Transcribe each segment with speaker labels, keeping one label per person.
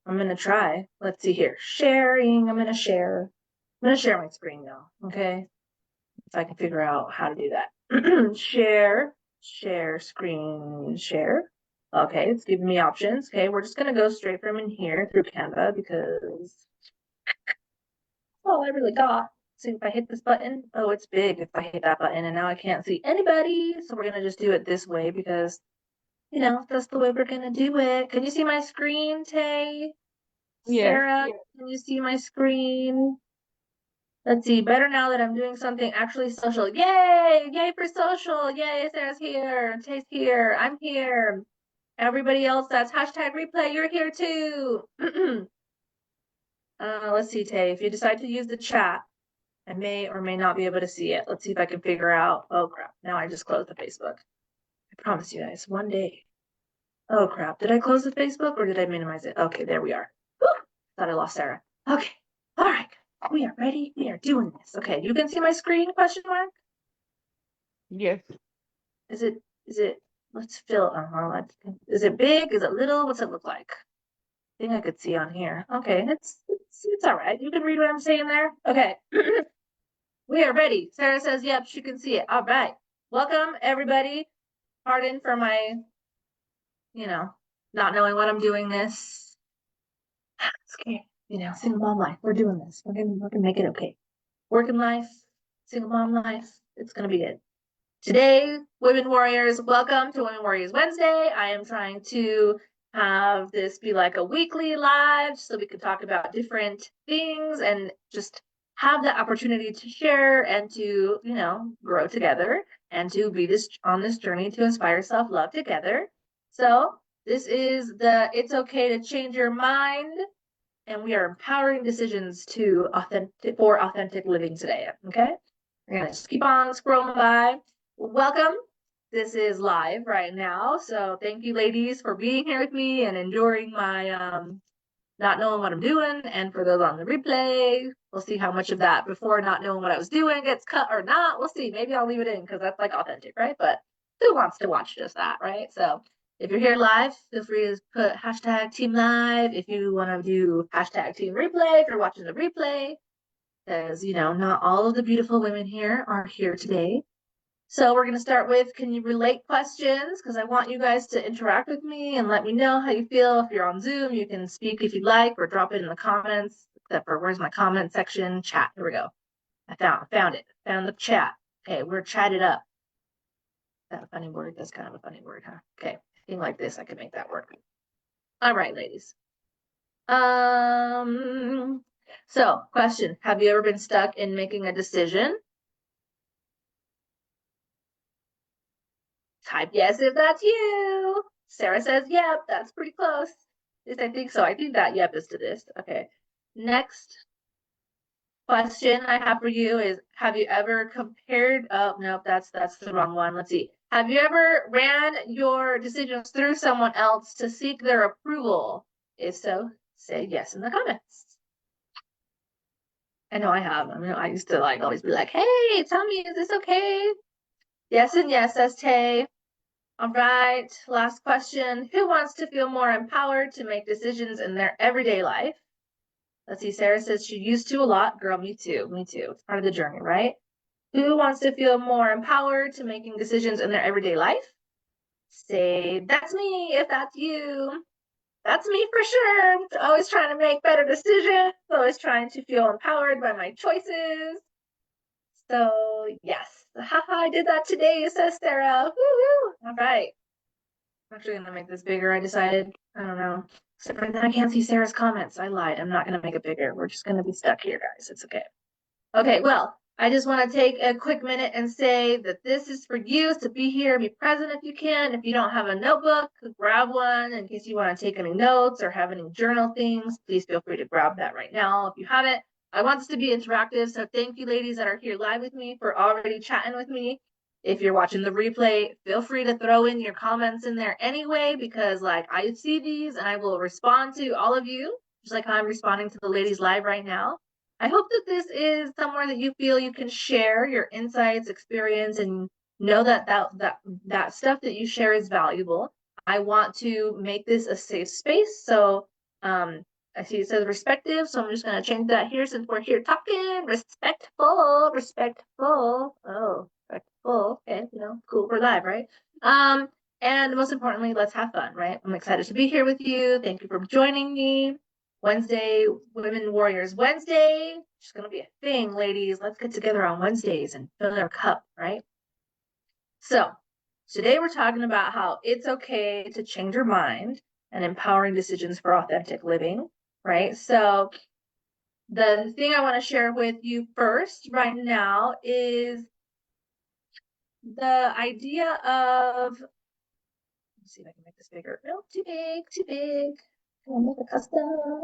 Speaker 1: I'm gonna try. Let's see here. Sharing. I'm gonna share my screen now. Okay. If I can figure out how to do that. share screen, share. Okay, it's giving me options. Okay, we're just gonna go straight from in here through Canva because all I really got. See if I hit this button. Oh, it's big if I hit that button, and now I can't see anybody. So we're gonna just do it this way because that's the way we're gonna do it. Can you see my screen, Tay?
Speaker 2: Yes.
Speaker 1: Sarah, can you see my screen? Let's see, better now that I'm doing something actually social. Yay! Yay for social! Yay, Sarah's here. Tay's here. I'm here. Everybody else that's hashtag replay, you're here too. Let's see, Tay. If you decide to use the chat, I may or may not be able to see it. Let's see if I can figure out. Oh, crap. Now I just closed the Facebook. I promise you guys, one day. Oh, crap. Did I close the Facebook or did I minimize it? Okay, there we are. Whew! Thought I lost Sarah. Okay. All right. We are ready. We are doing this. Okay. You can see my screen, question mark?
Speaker 2: Yes.
Speaker 1: Is it, let's fill, is it big? Is it little? What's it look like? I think I could see on here. Okay. It's all right. You can read what I'm saying there. Okay. We are ready. Sarah says, yep, she can see it. All right. Welcome, everybody. Pardon for my, not knowing what I'm doing this. It's okay. Single mom life. We're doing this. We're gonna make it okay. Working life, single mom life. It's gonna be good. Today, Women Warriors, welcome to Women Warriors Wednesday. I am trying to have this be like a weekly live so we can talk about different things and just have the opportunity to share and to, grow together and to be on this journey to inspire self-love together. So this is the It's Okay to Change Your Mind, and we are empowering decisions for authentic living today. Okay. We're gonna just keep on scrolling by. Welcome. This is live right now. So thank you ladies for being here with me and enduring my not knowing what I'm doing. And for those on the replay, we'll see how much of that before not knowing what I was doing gets cut or not. We'll see. Maybe I'll leave it in because that's like authentic, right? But who wants to watch just that, right? So if you're here live, feel free to put hashtag team live. If you want to do hashtag team replay, if you're watching the replay, because not all of the beautiful women here are here today. So we're going to start with, can you relate questions? Because I want you guys to interact with me and let me know how you feel. If you're on Zoom, you can speak if you'd like or drop it in the comments, except for where's my comment section? Chat. Here we go. I found it. Found the chat. Okay, we're chatted up. Is that a funny word? That's kind of a funny word, huh? Okay, thing like this, I could make that work. All right, ladies. So question, have you ever been stuck in making a decision? Type yes if that's you. Sarah says, yep, that's pretty close. At least I think so. I think that yep is to this. Okay. Next question I have for you is, have you ever compared, oh, no, that's the wrong one. Let's see. Have you ever ran your decisions through someone else to seek their approval? If so, say yes in the comments. I know I have. I used to always be like, hey, tell me, is this okay? Yes and yes, says Tay. All right, last question. Who wants to feel more empowered to make decisions in their everyday life? Let's see, Sarah says she used to a lot. Girl, me too, me too. It's part of the journey, right? Who wants to feel more empowered to making decisions in their everyday life? Say, that's me if that's you. That's me for sure. Always trying to make better decisions, always trying to feel empowered by my choices. So, yes. Haha, I did that today, says Sarah. Woo-hoo. All right. I'm actually going to make this bigger, I decided. I don't know. Except for then I can't see Sarah's comments. I lied. I'm not going to make it bigger. We're just going to be stuck here, guys. It's okay. Okay, well, I just want to take a quick minute and say that this is for you to be here, be present if you can. If you don't have a notebook, grab one in case you want to take any notes or have any journal things. Please feel free to grab that right now. If you haven't, I want this to be interactive. So thank you, ladies that are here live with me, for already chatting with me. If you're watching the replay, feel free to throw in your comments in there anyway, because I see these and I will respond to all of you, just like how I'm responding to the ladies live right now. I hope that this is somewhere that you feel you can share your insights, experience, and know that stuff that you share is valuable. I want to make this a safe space. So I see it says respective, so I'm just gonna change that here since we're here talking. Respectful, respectful. Oh, respectful. Okay, cool. We're live, right? Um, and most importantly, let's have fun, right? I'm excited to be here with you. Thank you for joining me. Wednesday, Women Warriors Wednesday. It's gonna be a thing, ladies. Let's get together on Wednesdays and fill our cup, right? So today we're talking about how it's okay to change your mind and empowering decisions for authentic living, right? So the thing I want to share with you first right now is the idea of, let's see if I can make this bigger. No, too big, too big. Can I make a custom?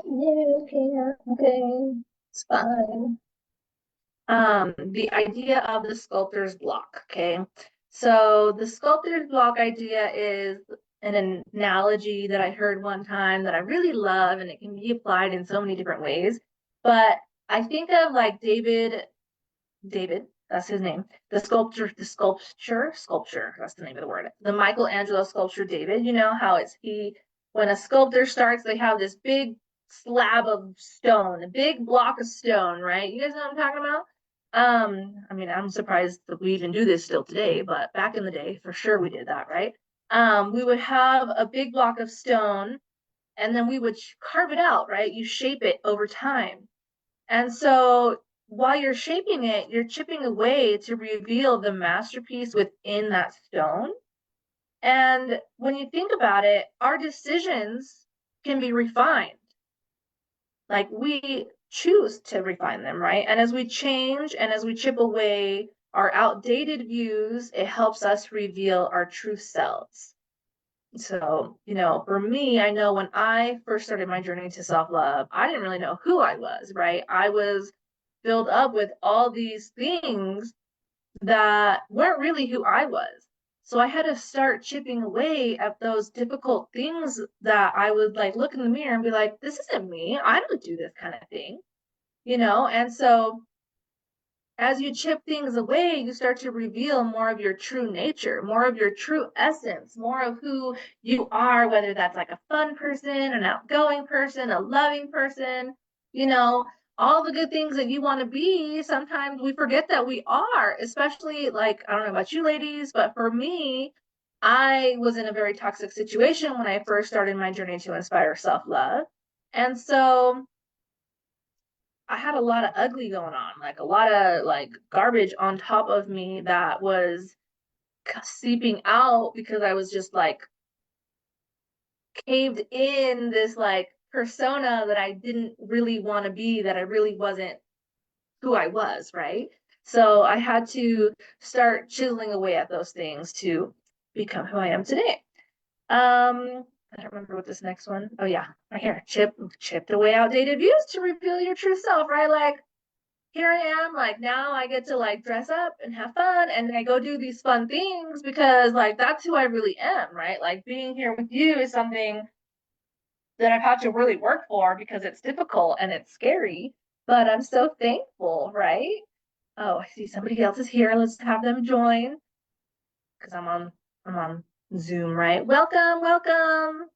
Speaker 1: No, can't. Okay, it's fine. The idea of the sculptor's block. Okay. So the sculptor's block idea is an analogy that I heard one time that I really love, and it can be applied in so many different ways. But I think of like David, that's his name. Sculpture, that's the name of the word. The Michelangelo sculpture David, you know how when a sculptor starts, they have this big slab of stone, a big block of stone, right? You guys know what I'm talking about? I mean, I'm surprised that we even do this still today, but back in the day, for sure we did that, right? We would have a big block of stone and then we would carve it out, right? You shape it over time. And so while you're shaping it, you're chipping away to reveal the masterpiece within that stone. And when you think about it, our decisions can be refined. Like we choose to refine them, right? And as we change and as we chip away our outdated views, it helps us reveal our true selves. So, for me, I know when I first started my journey to self-love, I didn't really know who I was, right? I was filled up with all these things that weren't really who I was. So I had to start chipping away at those difficult things that I would like look in the mirror and be like, this isn't me. I don't do this kind of thing, And so as you chip things away, you start to reveal more of your true nature, more of your true essence, more of who you are, whether that's like a fun person, an outgoing person, a loving person, you know, all the good things that you want to be. Sometimes we forget that we are, especially like, I don't know about you ladies, but for me, I was in a very toxic situation when I first started my journey to inspire self love. And so I had a lot of ugly going on, like a lot of like garbage on top of me that was seeping out because I was just like caved in this like persona that I didn't really want to be, that I really wasn't who I was, right? So I had to start chiseling away at those things to become who I am today. I don't remember what this next one. Oh yeah, right here. Chipped away outdated views to reveal your true self, right? Like here I am, like now I get to like dress up and have fun and I go do these fun things because like that's who I really am, right? Like being here with you is something that I've had to really work for because it's difficult and it's scary, but I'm so thankful, right? Oh, I see somebody else is here. Let's have them join because I'm on Zoom, right? Welcome, welcome.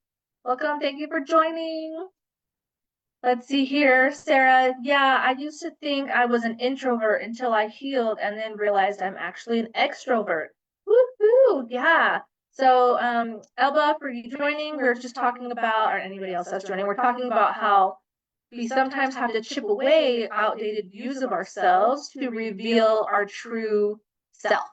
Speaker 1: Welcome. Thank you for joining. Let's see here, Sarah. Yeah, I used to think I was an introvert until I healed and then realized I'm actually an extrovert. Woohoo! Yeah. So, Elba, for you joining, we're just talking about, or anybody else that's joining, we're talking about how we sometimes have to chip away outdated views of ourselves to reveal our true self,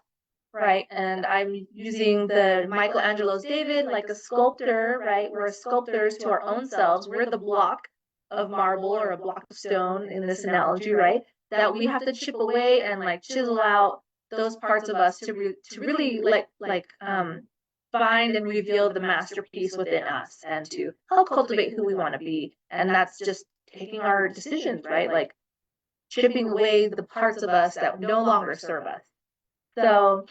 Speaker 1: right? And I'm using the Michelangelo's David like a sculptor, right? We're sculptors to our own selves. We're the block of marble or a block of stone in this analogy, right? That we have to chip away and like chisel out those parts of us to really find and reveal the masterpiece within us and to help cultivate who we want to be. And that's just taking our decisions, right? Like chipping away the parts of us that no longer serve us. So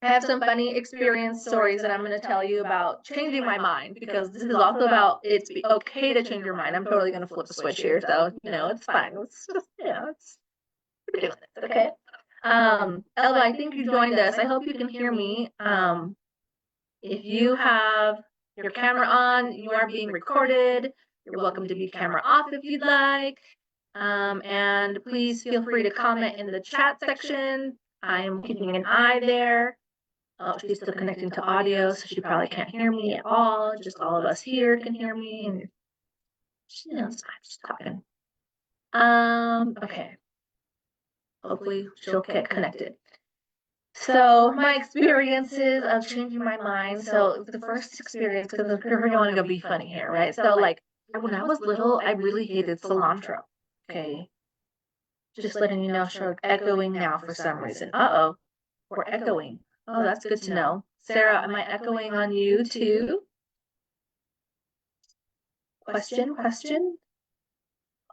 Speaker 1: I have some funny experience stories that I'm going to tell you about changing my mind because this is also about it's okay to change your mind. I'm totally going to flip a switch here, so it's fine. It's just we're doing this, okay? Elba, I think you joined us. I hope you can hear me. If you have your camera on, you are being recorded. You're welcome to be camera off if you'd like. And please feel free to comment in the chat section. I am keeping an eye there. Oh, she's still connecting to audio, so she probably can't hear me at all. Just all of us here can hear me, and she knows I'm just talking. Okay. Hopefully she'll get connected. So my experiences of changing my mind. So the first experience, because we're going to go be funny here, right? So like when I was little, I really hated cilantro. Okay. Just letting you know, sure, echoing now for some reason. Uh-oh, we're echoing. Oh, that's good to know. Sarah, am I echoing on you too? Question.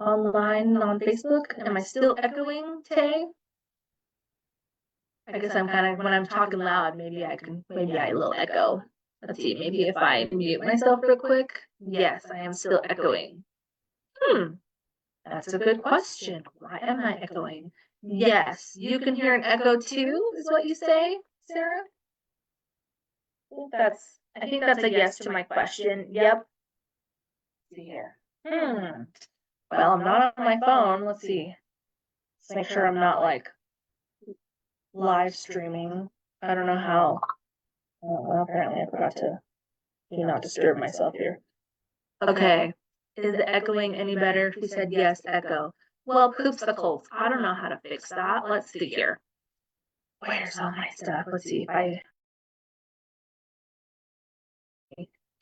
Speaker 1: Online on Facebook. Am I still echoing, Tay? I guess I'm kind of, when I'm talking loud, maybe I will echo. Let's see, maybe if I mute myself real quick. Yes, I am still echoing. That's a good question. Why am I echoing? Yes, you can hear an echo too, is what you say, Sarah? I think that's a yes to my question. Yep. Let's see here. Well, I'm not on my phone. Let's see. Let's make sure I'm not like live streaming. I don't know how. Well, apparently I forgot to do not disturb myself here. Okay. Is the echoing any better? She said yes, echo. Well, poopsicles. I don't know how to fix that. Let's see here. Where's all my stuff? Let's see if I.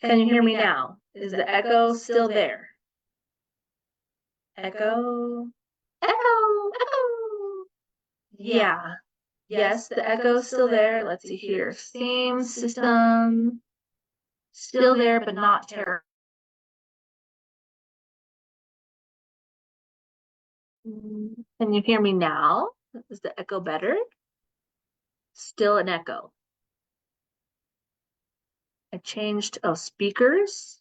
Speaker 1: Can you hear me now? Is the echo still there? Echo. Echo. Yeah. Yes, the echo's still there. Let's see here. Same system. Still there, but not terrible. Can you hear me now? Is the echo better? Still an echo. I changed speakers.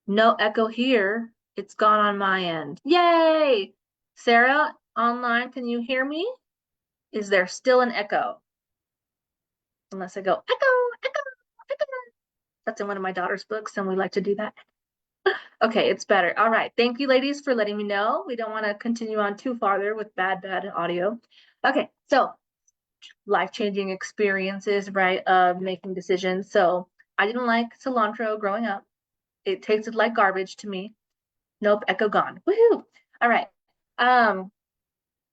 Speaker 1: No echo here. It's gone on my end. Yay! Sarah, online, can you hear me? Is there still an echo? Unless I go, echo. That's in one of my daughter's books, and we like to do that. Okay, it's better. All right. Thank you, ladies, for letting me know. We don't want to continue on too farther with bad audio. Okay, so life-changing experiences, right, of making decisions. So I didn't like cilantro growing up. It tasted like garbage to me. Nope, echo gone. Woohoo! All right.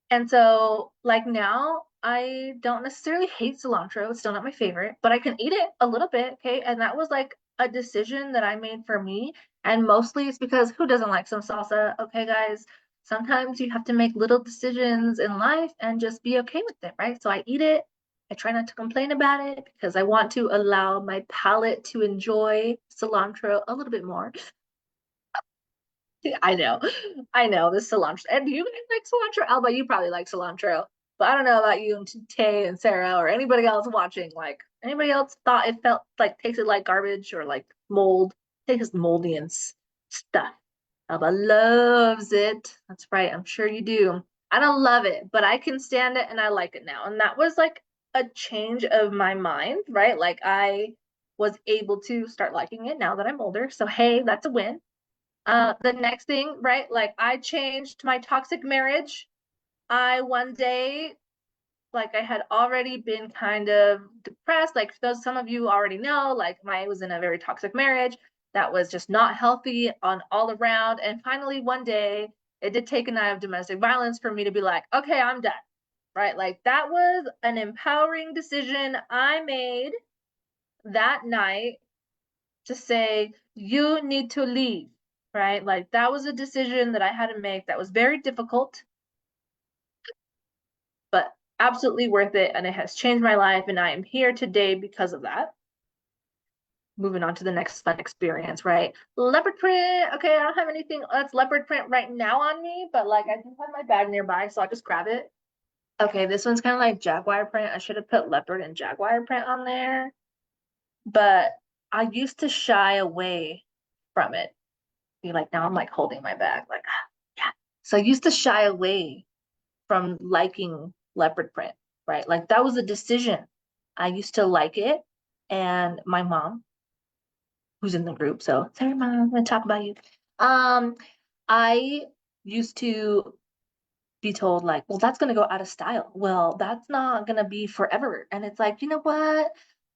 Speaker 1: And so like now I don't necessarily hate cilantro. It's still not my favorite, but I can eat it a little bit, okay? And that was like a decision that I made for me. And mostly it's because who doesn't like some salsa? Okay, guys. Sometimes you have to make little decisions in life and just be okay with it, right? So I eat it. I try not to complain about it because I want to allow my palate to enjoy cilantro a little bit more. I know. I know this cilantro. And do you guys like cilantro? Alba, you probably like cilantro. But I don't know about you and Tay and Sarah or anybody else watching. Like anybody else thought it felt like tasted like garbage or like mold. Tastes moldy and stuff. Alba loves it. That's right. I'm sure you do. I don't love it, but I can stand it and I like it now. And that was like a change of my mind, right? Like I was able to start liking it now that I'm older. So hey, that's a win. The next thing, right? Like I changed my toxic marriage. I one day, like I had already been kind of depressed. Like those some of you already know, like I was in a very toxic marriage that was just not healthy on all around. And finally one day it did take a night of domestic violence for me to be like, okay, I'm done. Right? Like that was an empowering decision I made that night to say, you need to leave, right? Like that was a decision that I had to make that was very difficult, but absolutely worth it. And it has changed my life. And I am here today because of that. Moving on to the next fun experience, right? Leopard print. Okay, I don't have anything that's leopard print right now on me, but like I do have my bag nearby, so I'll just grab it. Okay, this one's kind of like jaguar print. I should have put leopard and jaguar print on there, but I used to shy away from it. Be like, now I'm like holding my bag, like, yeah. So I used to shy away from liking leopard print, right? Like that was a decision. I used to like it, and my mom who's in the group. So sorry, mom, I'm gonna talk about you. Um, I used to be told like, well, that's gonna go out of style. Well, that's not gonna be forever. And it's like, you know what?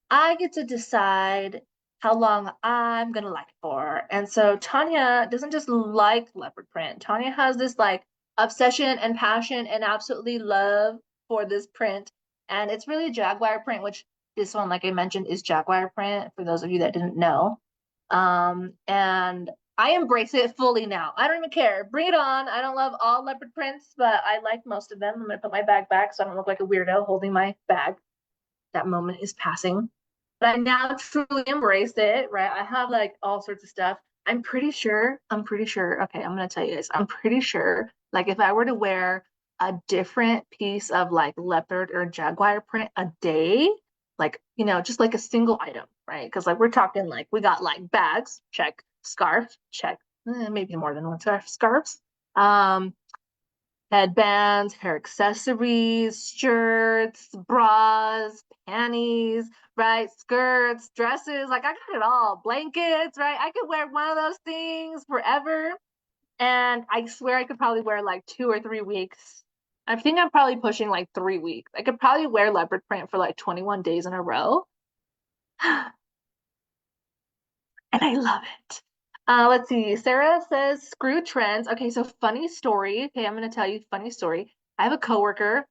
Speaker 1: I get to decide how long I'm gonna like it for. And so Tanya doesn't just like leopard print. Tanya has this like obsession and passion and absolutely love for this print. And it's really a jaguar print, which this one, like I mentioned, is jaguar print for those of you that didn't know. And I embrace it fully now. I don't even care. Bring it on. I don't love all leopard prints, but I like most of them. I'm gonna put my bag back so I don't look like a weirdo holding my bag. That moment is passing. But I now truly embrace it, right? I have like all sorts of stuff. I'm pretty sure, okay, I'm gonna tell you this. I'm pretty sure, like if I were to wear a different piece of like leopard or jaguar print a day, like, just like a single item, right? Because like we're talking like we got like bags, check, scarf, check, maybe more than one scarf, scarves. Um, Headbands, hair accessories, shirts, bras, panties, right? Skirts, dresses, like I got it all. Blankets, right? I could wear one of those things forever. And I swear I could probably wear like 2 or 3 weeks. I think I'm probably pushing like 3 weeks. I could probably wear leopard print for like 21 days in a row. And I love it. Let's see. Sarah says, screw trends. Okay, so funny story. Okay, I'm going to tell you a funny story. I have a coworker.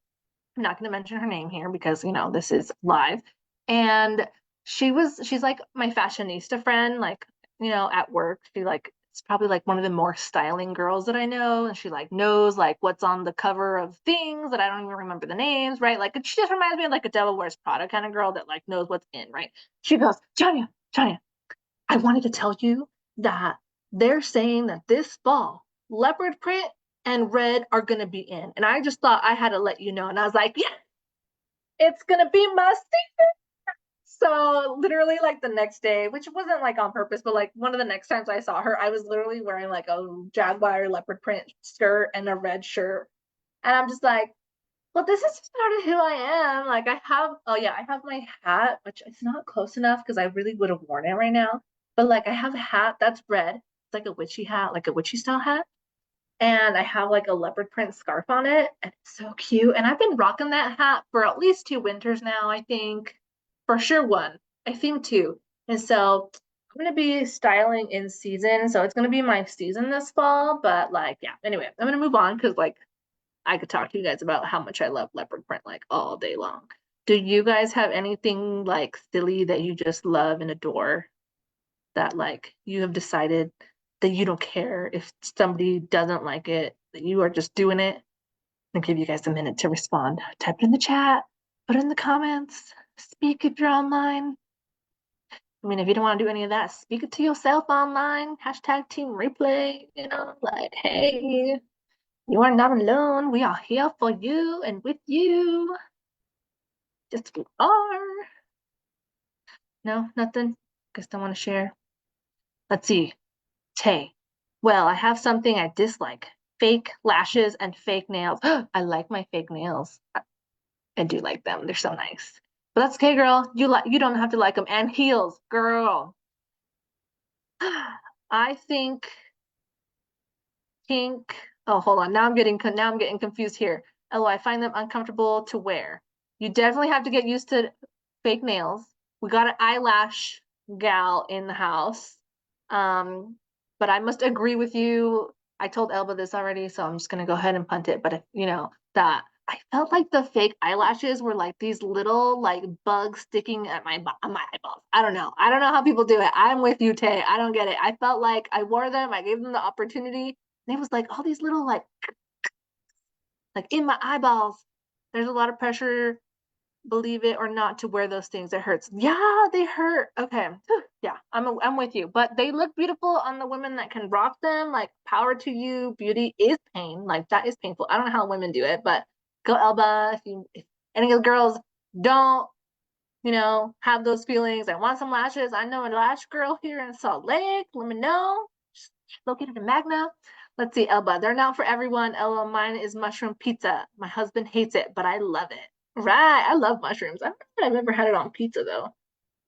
Speaker 1: I'm not going to mention her name here because, this is live. And she's like my fashionista friend, like, at work. She like, it's probably like one of the more styling girls that I know. And she like knows like what's on the cover of things that I don't even remember the names, right? Like, she just reminds me of like a Devil Wears Prada kind of girl that like knows what's in, right? She goes, Tanya, I wanted to tell you that they're saying that this fall, leopard print and red are going to be in. And I just thought I had to let you know. And I was like, yeah, it's going to be my season. So literally like the next day, which wasn't like on purpose, but like one of the next times I saw her, I was literally wearing like a jaguar leopard print skirt and a red shirt. And I'm just like, well, this is just part of who I am. Like oh yeah, I have my hat, which it's not close enough because I really would have worn it right now. But like I have a hat that's red. It's like a witchy hat, like a witchy style hat. And I have like a leopard print scarf on it. And it's so cute. And I've been rocking that hat for at least 2 winters now, I think. For sure one. I think two. And so I'm gonna be styling in season. So it's gonna be my season this fall. But like, yeah, anyway, I'm gonna move on because like I could talk to you guys about how much I love leopard print like all day long. Do you guys have anything like silly that you just love and adore that like you have decided that you don't care if somebody doesn't like it, that you are just doing it? I'll give you guys a minute to respond. Type it in the chat, put it in the comments, speak if you're online. I mean, if you don't want to do any of that, speak it to yourself online. Hashtag team replay, like, hey, you are not alone. We are here for you and with you. Just we are. No, nothing. Guess don't want to share. Let's see. Tay. Well, I have something I dislike. Fake lashes and fake nails. I like my fake nails. I do like them. They're so nice. But that's okay, girl. You don't have to like them. And heels, girl. I think pink. Oh, hold on. Now I'm getting confused here. Oh, I find them uncomfortable to wear. You definitely have to get used to fake nails. We got an eyelash gal in the house. Um, but I must agree with you. I told Elba this already, so I'm just gonna go ahead and punt it. But if that I felt like the fake eyelashes were like these little like bugs sticking at my eyeballs. I don't know. I don't know how people do it. I'm with you, Tay. I don't get it. I felt like I wore them. I gave them the opportunity. And it was like all these little like in my eyeballs. There's a lot of pressure, believe it or not, to wear those things. It hurts. Yeah, they hurt. Okay. Yeah, I'm with you. But they look beautiful on the women that can rock them. Like power to you. Beauty is pain. Like that is painful. I don't know how women do it, but go Elba. If any of the girls don't, have those feelings. I want some lashes. I know a lash girl here in Salt Lake. Let me know. She's located in Magna. Let's see, Elba. They're not for everyone. LL, mine is mushroom pizza. My husband hates it, but I love it. Right. I love mushrooms. I don't know if I've ever had it on pizza though.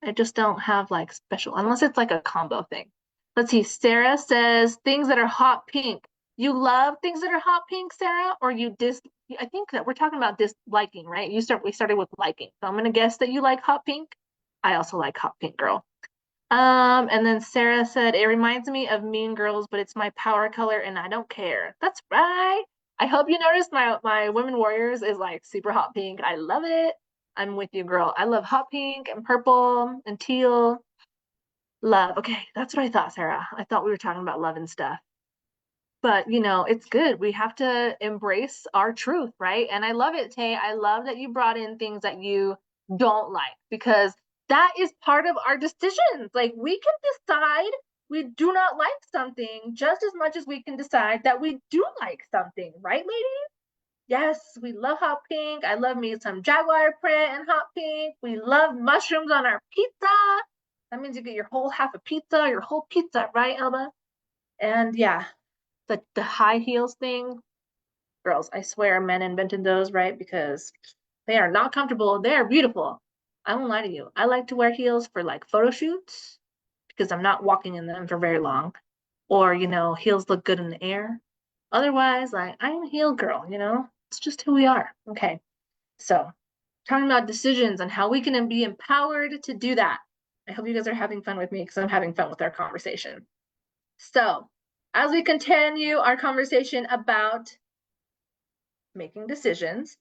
Speaker 1: I just don't have like special, unless it's like a combo thing. Let's see. Sarah says things that are hot pink. You love things that are hot pink, Sarah, or you dis I think that we're talking about disliking, right? We started with liking. So I'm gonna guess that you like hot pink. I also like hot pink, girl. And then Sarah said, it reminds me of Mean Girls, but it's my power color and I don't care. That's right. I hope you noticed my Women Warriors is like super hot pink. I love it. I'm with you, girl. I love hot pink and purple and teal. Love. Okay, that's what I thought, Sarah. I thought we were talking about love and stuff. But it's good. We have to embrace our truth, right? And I love it, Tay. I love that you brought in things that you don't like because that is part of our decisions. Like we can decide we do not like something just as much as we can decide that we do like something, right, ladies? Yes, we love hot pink. I love me some jaguar print and hot pink. We love mushrooms on our pizza. That means you get your whole half a pizza, your whole pizza, right, Elba? And yeah, the high heels thing, girls, I swear men invented those, right? Because they are not comfortable. They are beautiful. I won't lie to you. I like to wear heels for like photo shoots because I'm not walking in them for very long. Or, heels look good in the air. Otherwise, like I'm a heel girl. It's just who we are. Okay. So talking about decisions and how we can be empowered to do that. I hope you guys are having fun with me because I'm having fun with our conversation. So, as we continue our conversation about making decisions,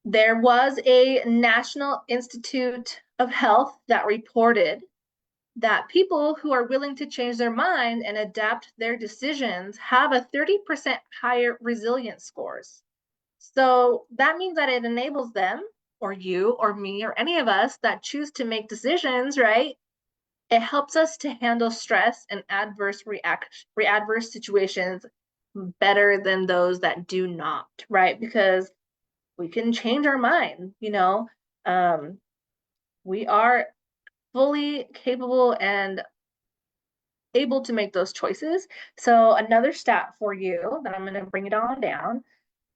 Speaker 1: there was a National Institute of Health that reported that people who are willing to change their mind and adapt their decisions have a 30% higher resilience scores. So that means that it enables them, or you, or me, or any of us that choose to make decisions, right? It helps us to handle stress and adverse situations better than those that do not, right? Because we can change our mind. Um, we are fully capable and able to make those choices. So another stat for you that I'm going to bring it on down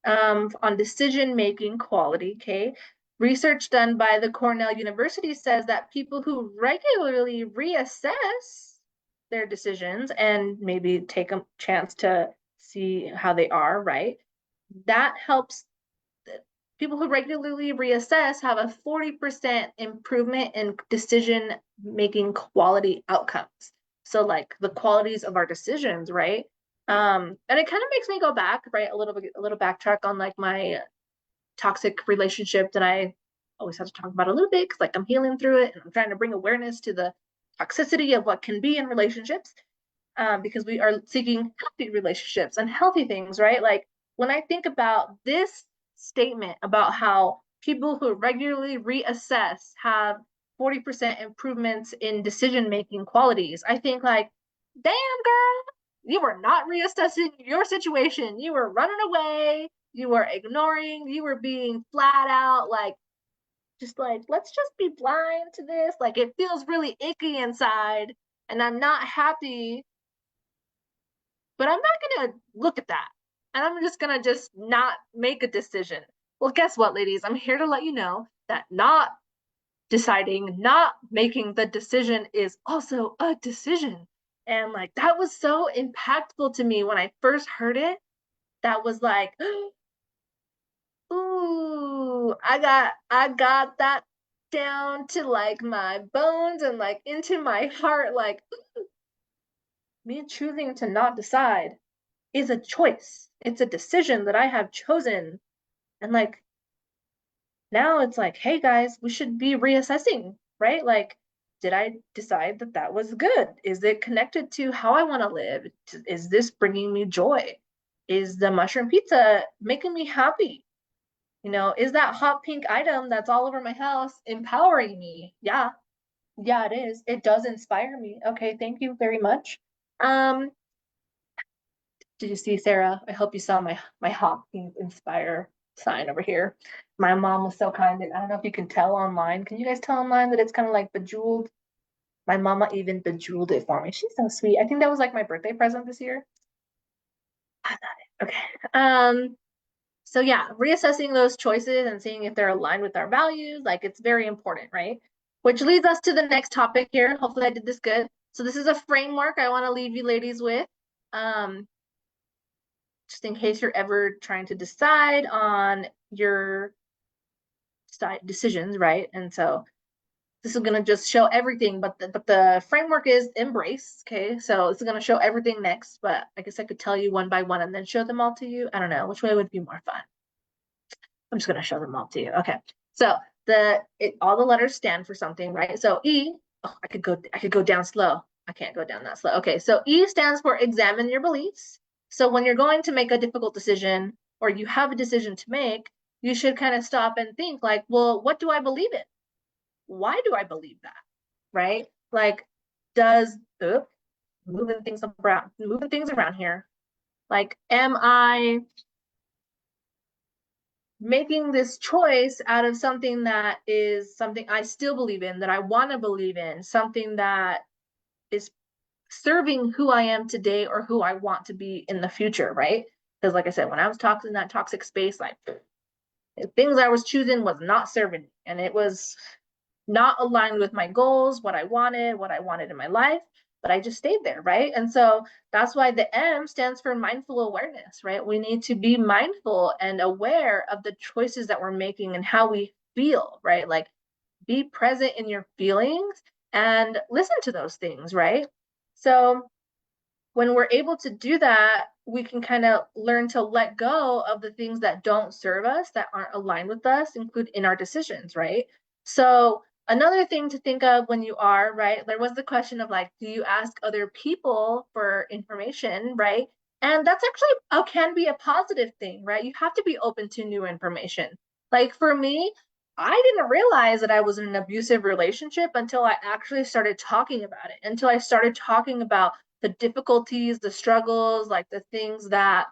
Speaker 1: on decision making quality. Okay. Research done by the Cornell University says that people who regularly reassess their decisions and maybe take a chance to see how they are, right? That helps people who regularly reassess have a 40% improvement in decision making quality outcomes. So like the qualities of our decisions, right? And it kind of makes me go back, right? A little backtrack on like my toxic relationship that I always have to talk about a little bit because like I'm healing through it and I'm trying to bring awareness to the toxicity of what can be in relationships because we are seeking healthy relationships and healthy things, right? Like when I think about this statement about how people who regularly reassess have 40% improvements in decision making qualities, I think like, damn girl, you were not reassessing your situation. You were running away. You were ignoring. You were being flat out like, just like, let's just be blind to this. Like, it feels really icky inside, and I'm not happy, but I'm not going to look at that. And I'm just going to just not make a decision. Well, guess what, ladies? I'm here to let you know that not deciding, not making the decision is also a decision. And like, that was so impactful to me when I first heard it. That was like, ooh, I got that down to like my bones and like into my heart. Like, me choosing to not decide is a choice. It's a decision that I have chosen. And like now it's like, hey guys, we should be reassessing, right? Like, did I decide that that was good? Is it connected to how I want to live? Is this bringing me joy? Is the mushroom pizza making me happy? Is that hot pink item that's all over my house empowering me? Yeah, yeah, it is. It does inspire me. Okay, thank you very much. Um, Did you see, Sarah? I hope you saw my hot pink inspire sign over here. My mom was so kind, and I don't know if you can tell online. Can you guys tell online that it's kind of like bejeweled? My mama even bejeweled it for me. She's so sweet. I think that was like my birthday present this year. I got it. Okay. So yeah, reassessing those choices and seeing if they're aligned with our values, like it's very important, right? which leads us to the next topic here. Hopefully I did this good. So this is a framework I want to leave you ladies with. Um, just in case you're ever trying to decide on your decisions, right? And so this is gonna just show everything, but the framework is embrace. Okay, so this is gonna show everything next, but I guess I could tell you one by one and then show them all to you. I don't know which way would be more fun. I'm just gonna show them all to you. Okay, so all the letters stand for something, right? So E, oh, I could go down slow. I can't go down that slow. Okay, so E stands for examine your beliefs. So when you're going to make a difficult decision or you have a decision to make, you should kind of stop and think like, well, what do I believe in? Why do I believe that? Right? Like, does moving things around here. Like, am I making this choice out of something that is something I still believe in, that I want to believe in, something that is serving who I am today or who I want to be in the future, right? Because like I said, when I was talking in that toxic space, like things I was choosing was not serving me, and it was not aligned with my goals, what I wanted in my life, but I just stayed there, right? And so that's why the M stands for mindful awareness, right? We need to be mindful and aware of the choices that we're making and how we feel, right? Like be present in your feelings and listen to those things, right? So when we're able to do that, we can kind of learn to let go of the things that don't serve us, that aren't aligned with us, include in our decisions, right? So another thing to think of when you are, right? There was the question of like, do you ask other people for information, right? And that's actually can be a positive thing, right? You have to be open to new information. Like for me, I didn't realize that I was in an abusive relationship until I actually started talking about it, until I started talking about the difficulties, the struggles, like the things that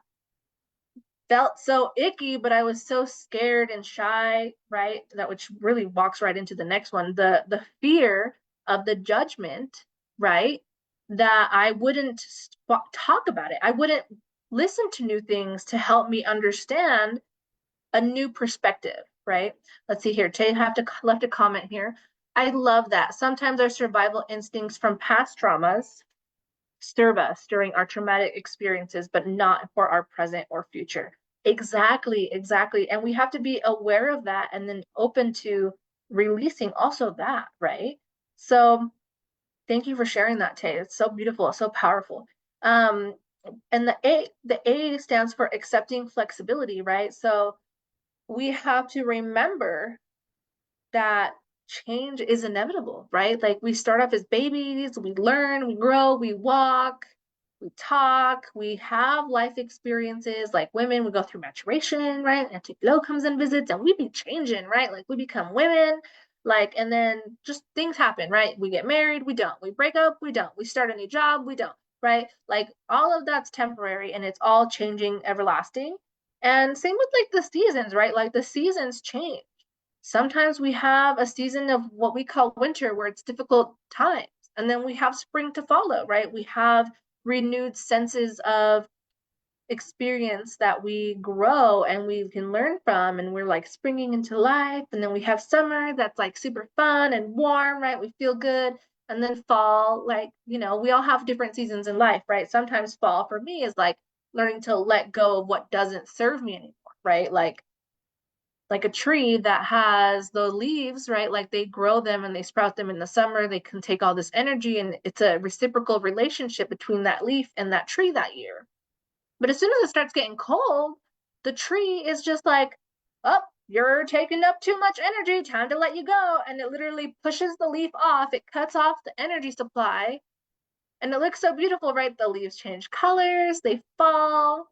Speaker 1: felt so icky, but I was so scared and shy, right? That which really walks right into the next one. The fear of the judgment, right? That I wouldn't talk about it. I wouldn't listen to new things to help me understand a new perspective, right? Let's see here. Tay have to left a comment here. I love that. Sometimes our survival instincts from past traumas serve us during our traumatic experiences, but not for our present or future. Exactly, exactly. And we have to be aware of that and then open to releasing also that, right? So thank you for sharing that, Tay. It's so beautiful, so powerful. Um, and the A stands for accepting flexibility, right? So we have to remember that change is inevitable, right? Like we start off as babies, we learn, we grow, we walk, we talk, we have life experiences. Like women, we go through maturation, right? Auntie Flo comes and visits, and we be changing, right? Like we become women, like, and then just things happen, right? We get married, we don't. We break up, we don't. We start a new job, we don't, right? Like all of that's temporary and it's all changing, everlasting. And same with like the seasons, right? Like the seasons change. Sometimes we have a season of what we call winter where it's difficult times. And then we have spring to follow, right? We have renewed senses of experience that we grow and we can learn from. And we're like springing into life. And then we have summer that's like super fun and warm, right? We feel good. And then fall, like, we all have different seasons in life, right? Sometimes fall for me is like learning to let go of what doesn't serve me anymore, right? Like a tree that has the leaves, right? Like they grow them and they sprout them in the summer. They can take all this energy and it's a reciprocal relationship between that leaf and that tree that year. But as soon as it starts getting cold, the tree is just like, oh, you're taking up too much energy. Time to let you go. And it literally pushes the leaf off. It cuts off the energy supply. And it looks so beautiful, right? The leaves change colors, they fall,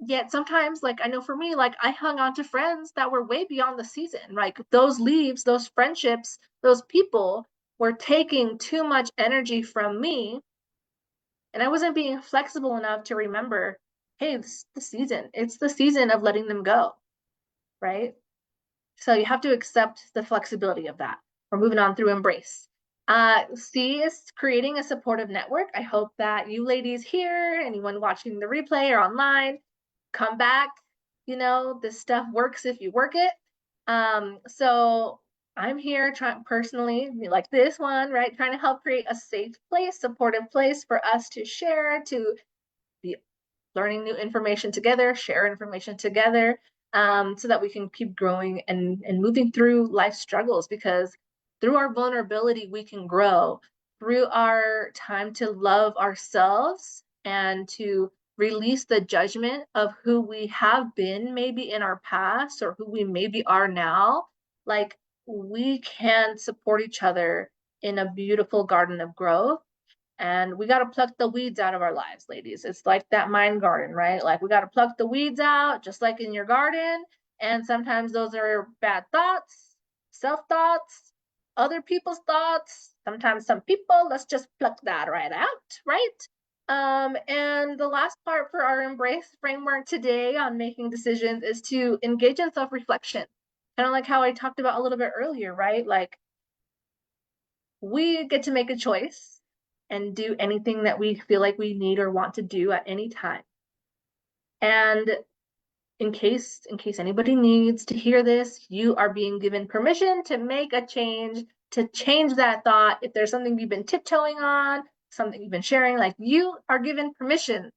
Speaker 1: yet sometimes like I know for me, like I hung on to friends that were way beyond the season. Like those leaves, those friendships, those people were taking too much energy from me, and I wasn't being flexible enough to remember, hey, this is the season. It's the season of letting them go, right? So you have to accept the flexibility of that. We're moving on through embrace. C is creating a supportive network. I hope that you ladies here, anyone watching the replay or online, come back. This stuff works if you work it. So I'm here trying personally, like this one, right? Trying to help create a safe place, supportive place for us to share, to be learning new information together, share information together, so that we can keep growing and moving through life struggles. Because through our vulnerability, we can grow. Through our time to love ourselves and to release the judgment of who we have been, maybe in our past, or who we maybe are now, like we can support each other in a beautiful garden of growth. And we got to pluck the weeds out of our lives, ladies. It's like that mind garden, right? Like we got to pluck the weeds out, just like in your garden. And sometimes those are bad thoughts, self thoughts, other people's thoughts. Sometimes some people, let's just pluck that right out, right? And the last part for our embrace framework today on making decisions is to engage in self reflection. Kind of like how I talked about a little bit earlier, right? Like we get to make a choice and do anything that we feel like we need or want to do at any time. And in case anybody needs to hear this, you are being given permission to make a change, to change that thought. If there's something you've been tiptoeing on, something you've been sharing, like you are given permission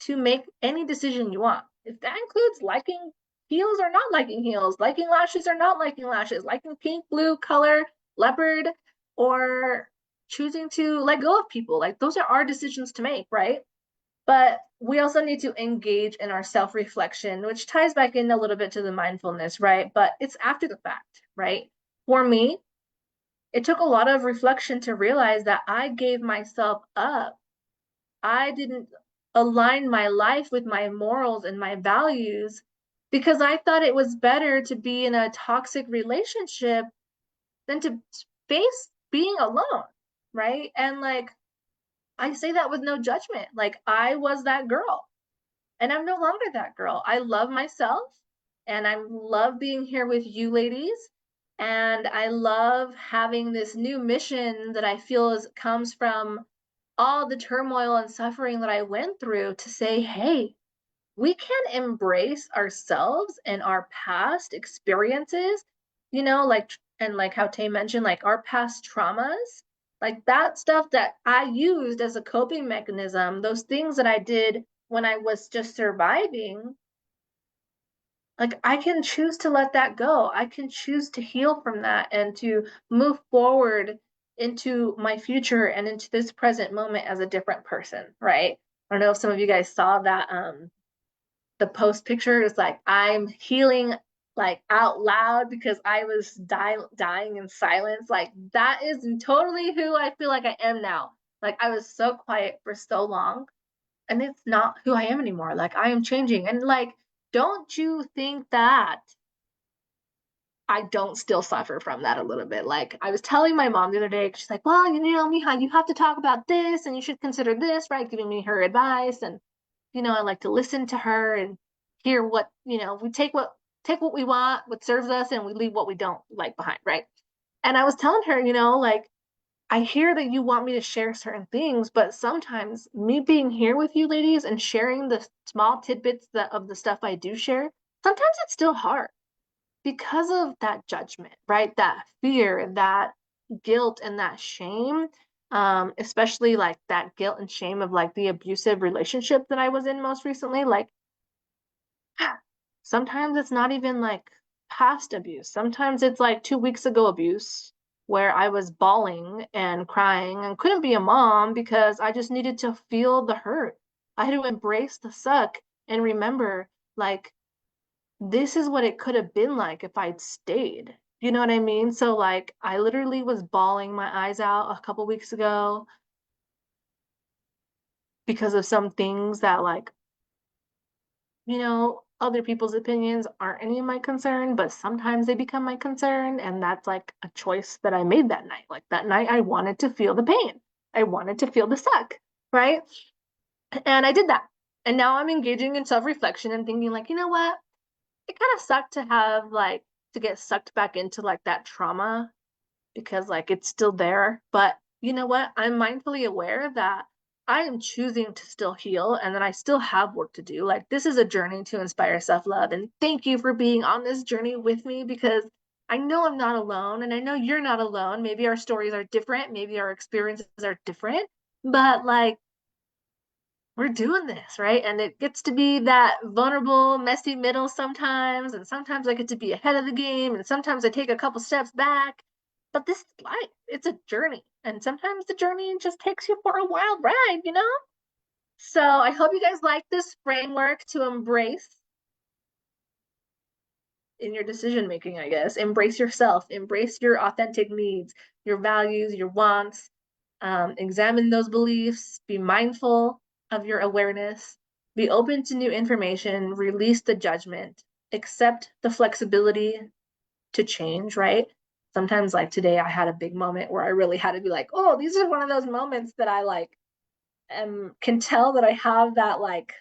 Speaker 1: to make any decision you want. If that includes liking heels or not liking heels, liking lashes or not liking lashes, liking pink, blue, color, leopard, or choosing to let go of people, like those are our decisions to make, right? But we also need to engage in our self reflection, which ties back in a little bit to the mindfulness, right? But it's after the fact, right? For me, it took a lot of reflection to realize that I gave myself up. I didn't align my life with my morals and my values because I thought it was better to be in a toxic relationship than to face being alone, right? And like, I say that with no judgment. Like, I was that girl, and I'm no longer that girl. I love myself, and I love being here with you ladies. And I love having this new mission that I feel comes from all the turmoil and suffering that I went through to say, hey, we can embrace ourselves and our past experiences, like, and like how Tay mentioned, like our past traumas, like that stuff that I used as a coping mechanism, those things that I did when I was just surviving, like I can choose to let that go. I can choose to heal from that and to move forward into my future and into this present moment as a different person, right? I don't know if some of you guys saw that the post picture is like I'm healing like out loud because I was dying in silence. Like that is totally who I feel like I am now. Like I was so quiet for so long, and it's not who I am anymore. Like I am changing. And like, don't you think that I don't still suffer from that a little bit? Like I was telling my mom the other day, she's like, well, Mija, you have to talk about this and you should consider this, right? Giving me her advice. And I like to listen to her and hear what, we take what we want, what serves us, and we leave what we don't like behind, right? And I was telling her, like, I hear that you want me to share certain things, but sometimes me being here with you ladies and sharing the small tidbits of the stuff I do share, sometimes it's still hard because of that judgment, right? That fear, that guilt, and that shame. Especially like that guilt and shame of like the abusive relationship that I was in most recently. Like sometimes it's not even like past abuse. Sometimes it's like 2 weeks ago abuse where I was bawling and crying and couldn't be a mom because I just needed to feel the hurt. I had to embrace the suck and remember, like, this is what it could have been like if I'd stayed. You know what I mean? So, like, I literally was bawling my eyes out a couple weeks ago because of some things that, like, other people's opinions aren't any of my concern, but sometimes they become my concern. And that's like a choice that I made that night. Like that night, I wanted to feel the pain, I wanted to feel the suck, right? And I did that. And now I'm engaging in self reflection and thinking, like, you know what? It kind of sucked to have like to get sucked back into like that trauma because like it's still there. But you know what? I'm mindfully aware that I am choosing to still heal and that I still have work to do. Like this is a journey to inspire self-love. And thank you for being on this journey with me because I know I'm not alone, and I know you're not alone. Maybe our stories are different, maybe our experiences are different, but like we're doing this, right? And it gets to be that vulnerable, messy middle sometimes, and sometimes I get to be ahead of the game, and sometimes I take a couple steps back. But this is life. It's a journey. And sometimes the journey just takes you for a wild ride, you know? So I hope you guys like this framework to embrace in your decision making, I guess. Embrace yourself, embrace your authentic needs, your values, your wants. Examine those beliefs, be mindful of your awareness, be open to new information, release the judgment, accept the flexibility to change, right? Sometimes, like today, I had a big moment where I really had to be like, oh, these are one of those moments that I like can tell that I have that like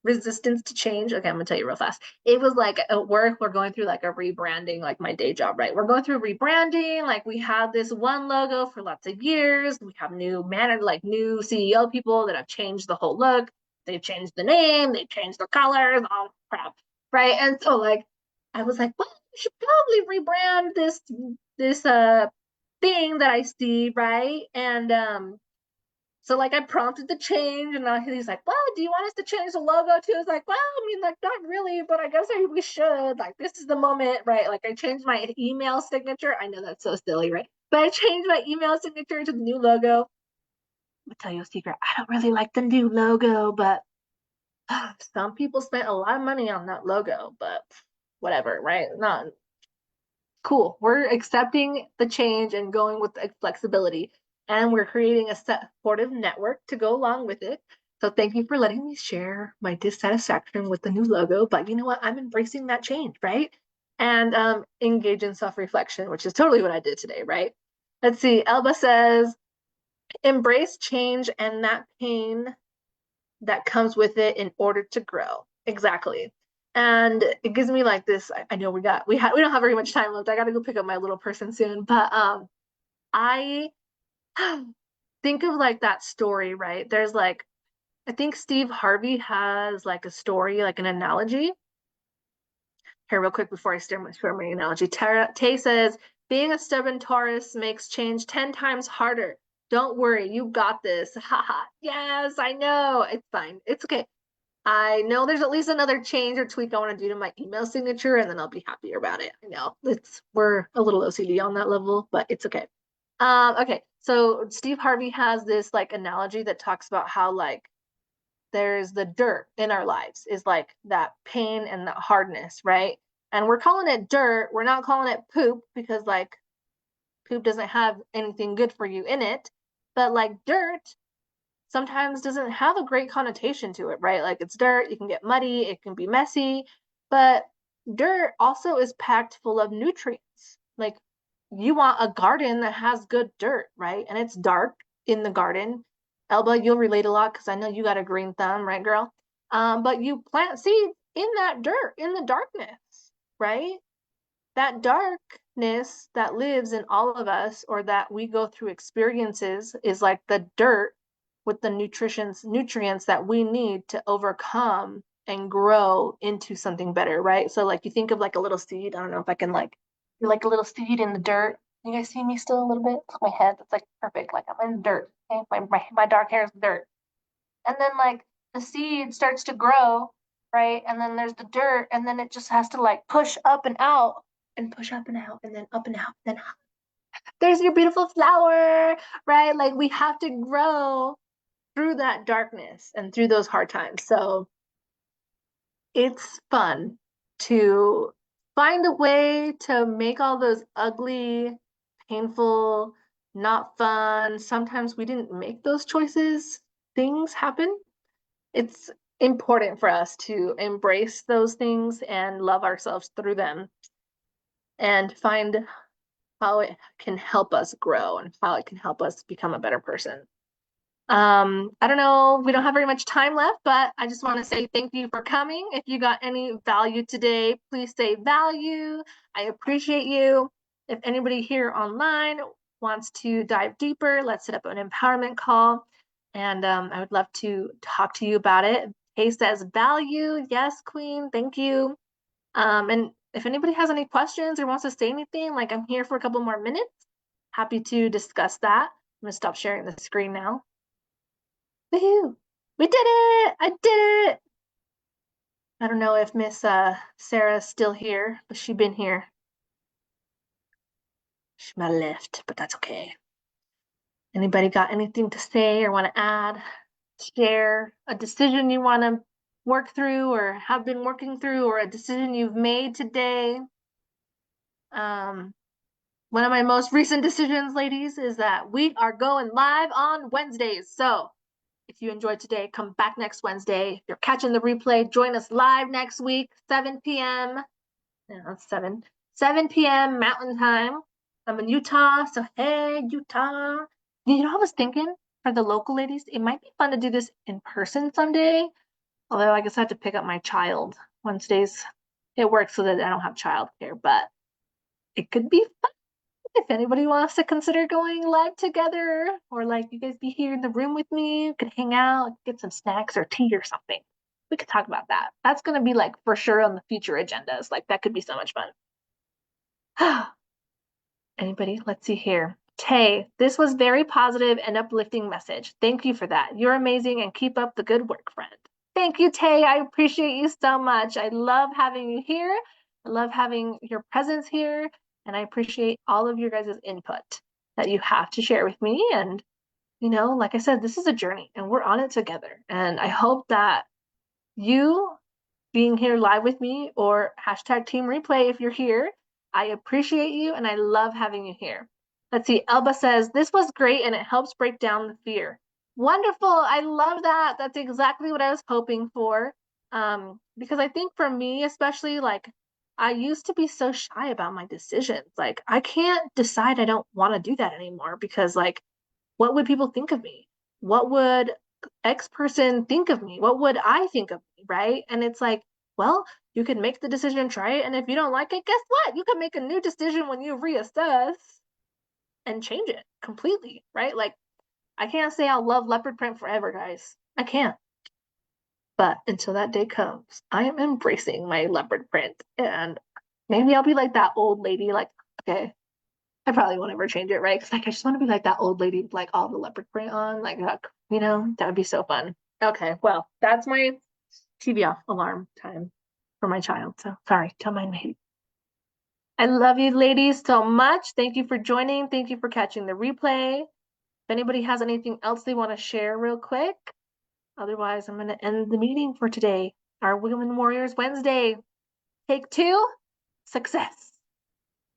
Speaker 1: resistance to change. Okay, I'm gonna tell you real fast. It was like at work, we're going through like a rebranding, like my day job, right? We're going through rebranding. Like we have this one logo for lots of years. We have new manager, like new CEO people that have changed the whole look. They've changed the name, they've changed the colors, all crap, right? And so like I was like, well, we should probably rebrand this thing that I see, right? And so like I prompted the change, and he's like, "Well, do you want us to change the logo too?" I was like, "Well, I mean, like not really, but I guess we should. Like this is the moment, right?" Like I changed my email signature. I know that's so silly, right? But I changed my email signature to the new logo. I'm gonna tell you a secret. I don't really like the new logo, but some people spent a lot of money on that logo. But whatever, right? Not cool. We're accepting the change and going with the flexibility. And we're creating a supportive network to go along with it. So thank you for letting me share my dissatisfaction with the new logo. But you know what? I'm embracing that change, right? And engage in self-reflection, which is totally what I did today, right? Let's see. Elba says, embrace change and that pain that comes with it in order to grow. Exactly. And it gives me like this. I know we don't have very much time left. I gotta go pick up my little person soon. But I think of like that story, right? There's like I think Steve Harvey has like a story, like an analogy. Here, real quick before I share my analogy. Tay says, being a stubborn Taurus makes change 10 times harder. Don't worry, you got this. Haha. Yes, I know. It's fine. It's okay. I know there's at least another change or tweak I want to do to my email signature, and then I'll be happier about it. I know we're a little OCD on that level, but it's okay. Okay, so Steve Harvey has this like analogy that talks about how like there's the dirt in our lives is like that pain and that hardness, right? And we're calling it dirt. We're not calling it poop because like poop doesn't have anything good for you in it. But like dirt sometimes doesn't have a great connotation to it, right? Like it's dirt, it can get muddy, it can be messy, but dirt also is packed full of nutrients. Like you want a garden that has good dirt, right? And it's dark in the garden. Elba, you'll relate a lot because I know you got a green thumb, right, girl? But you plant seeds in that dirt, in the darkness, right? That darkness that lives in all of us or that we go through experiences is like the dirt with the nutrients that we need to overcome and grow into something better, right? So like you think of like a little seed. I don't know if I can like you're like a little seed in the dirt. You guys see me still a little bit? It's my head. It's like perfect. Like I'm in dirt. Okay? My dark hair is dirt. And then like the seed starts to grow, right? And then there's the dirt, and then it just has to like push up and out and push up and out and then up and out. Then there's your beautiful flower, right? Like we have to grow through that darkness and through those hard times. So it's fun to find a way to make all those ugly, painful, not fun. Sometimes we didn't make those choices. Things happen. It's important for us to embrace those things and love ourselves through them and find how it can help us grow and how it can help us become a better person. I don't know, we don't have very much time left, but I just want to say thank you for coming. If you got any value today, please say value. I appreciate you. If anybody here online wants to dive deeper, let's set up an empowerment call. And I would love to talk to you about it. Kay says value. Yes, Queen. Thank you. And if anybody has any questions or wants to say anything, like I'm here for a couple more minutes. Happy to discuss that. I'm gonna stop sharing the screen now. Woohoo! We did it! I did it! I don't know if Miss Sarah's still here, but she's been here. She might have left, but that's okay. Anybody got anything to say or want to add? Share a decision you want to work through or have been working through, or a decision you've made today. One of my most recent decisions, ladies, is that we are going live on Wednesdays. So if you enjoyed today, come back next Wednesday. If you're catching the replay, join us live next week, 7 p.m. Yeah, that's 7 p.m. Mountain Time. I'm in Utah, so hey, Utah. You know, I was thinking for the local ladies, it might be fun to do this in person someday. Although I guess I have to pick up my child Wednesdays. It works so that I don't have childcare, but it could be fun if anybody wants to consider going live together, or like you guys be here in the room with me, you could hang out, get some snacks or tea or something. We could talk about that. That's gonna be like for sure on the future agendas. Like that could be so much fun. Anybody? Let's see here. Tay, this was very positive and uplifting message. Thank you for that. You're amazing and keep up the good work, friend. Thank you, Tay. I appreciate you so much. I love having you here. I love having your presence here. And I appreciate all of your guys' input that you have to share with me. And, you know, like I said, this is a journey and we're on it together. And I hope that you being here live with me, or hashtag team replay if you're here, I appreciate you and I love having you here. Let's see. Elba says, this was great and it helps break down the fear. Wonderful. I love that. That's exactly what I was hoping for. Because I think for me, especially, like, I used to be so shy about my decisions. Like, I can't decide I don't want to do that anymore because, like, what would people think of me? What would X person think of me? What would I think of me? Right. And it's like, well, you can make the decision, try it. And if you don't like it, guess what? You can make a new decision when you reassess and change it completely. Right. Like, I can't say I'll love leopard print forever, guys. I can't. But until that day comes, I am embracing my leopard print. And maybe I'll be like that old lady, like, okay, I probably won't ever change it, right? Because like I just want to be like that old lady with like all the leopard print on, like you know, that would be so fun. Okay, well, that's my TV off alarm time for my child. So sorry, don't mind me. I love you ladies so much. Thank you for joining. Thank you for catching the replay. If anybody has anything else they want to share real quick, otherwise I'm gonna end the meeting for today. Our Women Warriors Wednesday. Take two, success.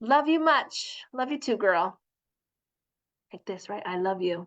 Speaker 1: Love you much. Love you too, girl. Like this, right? I love you.